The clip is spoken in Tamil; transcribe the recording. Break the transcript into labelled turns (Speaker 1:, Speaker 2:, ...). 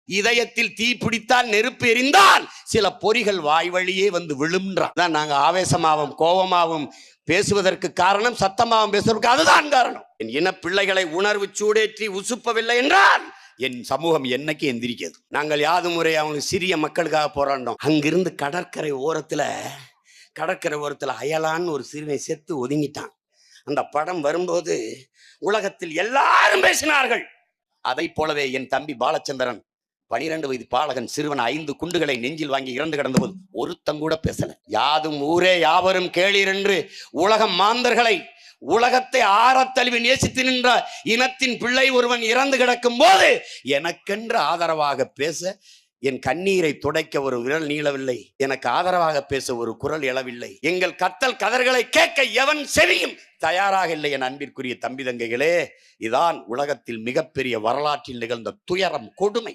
Speaker 1: இதயத்தில் தீ பிடித்தால் நெருப்பு எரிந்தால் சில பொறிகள் வாய் வழியே வந்து விழும்ன்றான். நாங்க ஆவேசமாவும் கோபமாவும் பேசுவதற்கு காரணம், சத்தமாவும் பேசுவதற்கு அதுதான் காரணம். என் இன பிள்ளைகளை உணர்வு சூடேற்றி உசுப்பவில்லை என்றால் என் சமூகம் என்னைக்கு எந்திரிக்கிறது. நாங்கள் யாது முறை அவங்களுக்கு சிறிய மக்களுக்காக போராடினோம். அங்கிருந்து கடற்கரை ஓரத்துல அயலான்னு ஒரு சிறுவை செத்து ஒதுங்கிட்டான். அந்த படம் வரும்போது உலகத்தில் எல்லாரும் பேசினார்கள். அதை போலவே என் தம்பி பாலச்சந்திரன் 12 வயது பாலகன் சிறுவன் 5 குண்டுகளை நெஞ்சில் வாங்கி இறந்து கிடந்தபோது ஒருத்தம் கூட பேசல. யாதும் ஊரே யாவரும் கேளீர் என்று உலகம் மாந்தர்களை, உலகத்தை ஆரத்தழுவி நேசித்து நின்ற இனத்தின் பிள்ளை ஒருவன் இறந்து கிடக்கும் போது எனக்கென்று ஆதரவாக பேச என் கண்ணீரை துடைக்க ஒரு விரல் நீளவில்லை. எனக்கு ஆதரவாக பேச ஒரு குரல் எழவில்லை. எங்கள் கத்தல் கதர்களை கேட்க எவன் செவியும் தயாராக இல்லை. என் அன்பிற்குரிய தம்பி தங்கைகளே, இதான் உலகத்தில் மிகப்பெரிய வரலாற்றில் நிகழ்ந்த துயரம், கொடுமை.